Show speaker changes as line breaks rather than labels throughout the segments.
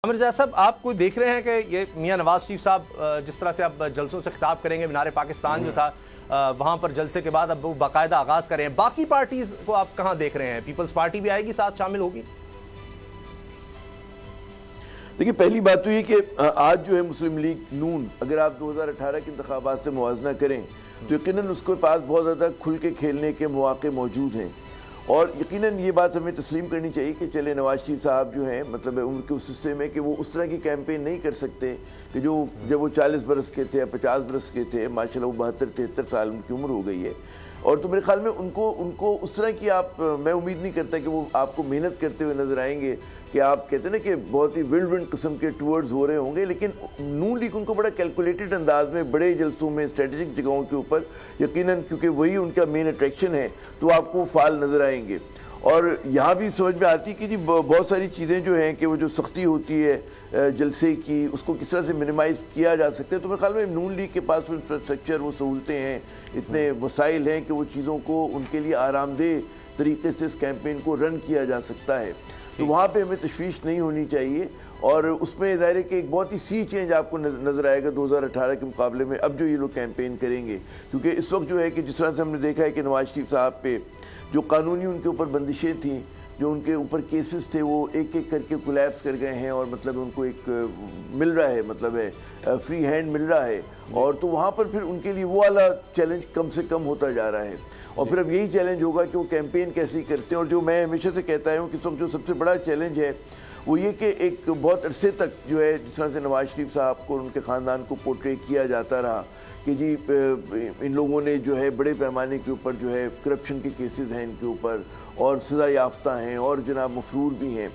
عامر رضا صاحب، آپ کوئی دیکھ رہے ہیں کہ یہ میاں نواز شریف صاحب جس طرح سے اب جلسوں سے خطاب کریں گے، مینار پاکستان جو تھا وہاں پر جلسے کے بعد اب وہ باقاعدہ آغاز کریں، باقی پارٹیز کو آپ کہاں دیکھ رہے ہیں؟ پیپلز پارٹی بھی آئے گی، ساتھ شامل ہوگی؟
دیکھیں، پہلی بات تو یہ کہ آج جو ہے مسلم لیگ نون اگر آپ 2018 کے انتخابات سے موازنہ کریں تو یقیناً اس کے پاس بہت زیادہ کھل کے کھیلنے کے مواقع موجود ہیں، اور یقیناً یہ بات ہمیں تسلیم کرنی چاہیے کہ چلے نواز شریف صاحب جو ہیں مطلب عمر کے اس حصے میں کہ وہ اس طرح کی کیمپین نہیں کر سکتے کہ جو جب وہ 40 برس کے تھے یا 50 برس کے تھے، ماشاءاللہ وہ 72-73 سال ان کی عمر ہو گئی ہے، اور تو میرے خیال میں ان کو اس طرح کی میں امید نہیں کرتا کہ وہ آپ کو محنت کرتے ہوئے نظر آئیں گے کہ آپ کہتے ہیں نا کہ بہت ہی ولڈ قسم کے ٹورز ہو رہے ہوں گے، لیکن نون لیگ ان کو بڑا کیلکولیٹڈ انداز میں بڑے جلسوں میں اسٹریٹجک جگہوں کے اوپر یقیناً کیونکہ وہی ان کا مین اٹریکشن ہے تو آپ کو فعال نظر آئیں گے، اور یہاں بھی سمجھ میں آتی کہ جی بہت ساری چیزیں جو ہیں کہ وہ جو سختی ہوتی ہے جلسے کی اس کو کس طرح سے منیمائز کیا جا سکتا ہے، تو میرے خیال میں نون لیگ کے پاس وہ انفراسٹرکچر، وہ سہولتیں ہیں، اتنے وسائل ہیں کہ وہ چیزوں کو ان کے لیے آرام دہ طریقے سے اس کیمپین کو رن کیا جا سکتا ہے، تو وہاں پہ ہمیں تشویش نہیں ہونی چاہیے، اور اس میں ظاہر ہے کہ ایک بہت ہی سی چینج آپ کو نظر آئے گا 2018 کے مقابلے میں اب جو یہ لوگ کیمپین کریں گے، کیونکہ اس وقت جو ہے کہ جس طرح سے ہم نے دیکھا ہے کہ نواز شریف صاحب پہ جو قانونی ان کے اوپر بندشیں تھیں، جو ان کے اوپر کیسز تھے، وہ ایک ایک کر کے کولیپس کر گئے ہیں، اور مطلب ان کو ایک مل رہا ہے، مطلب ہے فری ہینڈ مل رہا ہے، اور تو وہاں پر پھر ان کے لیے وہ والا چیلنج کم سے کم ہوتا جا رہا ہے، اور پھر اب یہی چیلنج ہوگا کہ وہ کیمپین کیسے کرتے ہیں، اور جو میں ہمیشہ سے کہتا ہوں کہ اس وقت جو سب سے بڑا چیلنج ہے وہ یہ کہ ایک بہت عرصے تک جو ہے جس طرح سے نواز شریف صاحب کو اور ان کے خاندان کو پورٹری کیا جاتا رہا کہ جی ان لوگوں نے جو ہے بڑے پیمانے کے اوپر جو ہے کرپشن کے کیسز ہیں ان کے اوپر، اور سزا یافتہ ہیں، اور جناب مفرور بھی ہیں،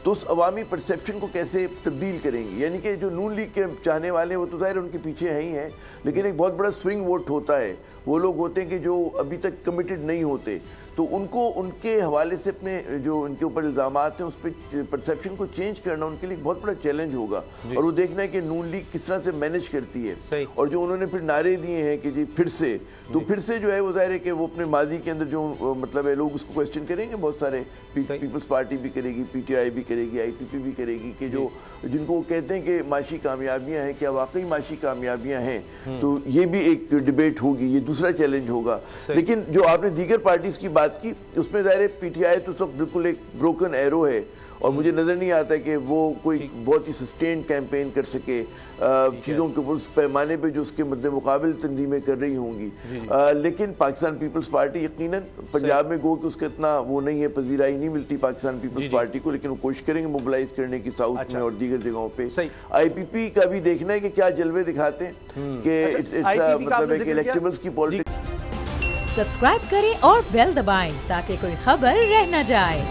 تو اس عوامی پرسیپشن کو کیسے تبدیل کریں گے؟ یعنی کہ جو نون لیگ کے چاہنے والے ہیں وہ تو ظاہر ان کے پیچھے ہیں ہی ہیں، لیکن ایک بہت بڑا سوئنگ ووٹ ہوتا ہے، وہ لوگ ہوتے ہیں کہ جو ابھی تک کمیٹڈ نہیں ہوتے، تو ان کو ان کے حوالے سے اپنے جو ان کے اوپر الزامات ہیں اس پہ پرسیپشن کو چینج کرنا ان کے لیے بہت بڑا چیلنج ہوگا، اور وہ دیکھنا ہے کہ نون لیگ کس طرح سے مینج کرتی ہے، اور جو انہوں نے پھر نعرے دیے ہیں کہ جی پھر سے، تو پھر سے جو ہے وہ ظاہر ہے کہ وہ اپنے ماضی کے اندر جو مطلب ہے لوگ اس کو کویسچن کریں گے، بہت سارے پیپلز پارٹی بھی کرے گی، پی ٹی آئی بھی کرے گی، آئی پی پی بھی کرے گی، کہ جو جن کو وہ کہتے ہیں کہ معاشی کامیابیاں ہیں، کیا واقعی معاشی کامیابیاں ہیں، تو یہ بھی ایک ڈیبیٹ ہوگی، یہ دوسرا چیلنج ہوگا، لیکن جو آپ نے دیگر پارٹیز کی بات کی اس میں ظاہر ہے پی ٹی آئی تو سب بالکل ایک بروکن ایرو ہے، اور مجھے نظر نہیں آتا کہ وہ کوئی بہت ہی سسٹینڈ کیمپین کر سکے چیزوں کے اوپر اس پیمانے پہ جو اس کے مد مقابل تنظیمیں کر رہی ہوں گی، لیکن پاکستان پیپلز پارٹی یقیناً پنجاب میں گو کہ اس کا اتنا وہ نہیں ہے، پذیرائی نہیں ملتی پاکستان پیپلز پارٹی کو، لیکن وہ کوشش کریں گے موبلائز کرنے کی ساؤتھ میں اور دیگر جگہوں پہ، آئی پی پی کا بھی دیکھنا ہے کہ کیا جلوے دکھاتے ہیں کہ مطلب ہے کہ الیکٹیبلز کی پالیٹکس۔
سبسکرائب کریں اور بیل دبائیں تاکہ کوئی خبر رہ نہ جائے۔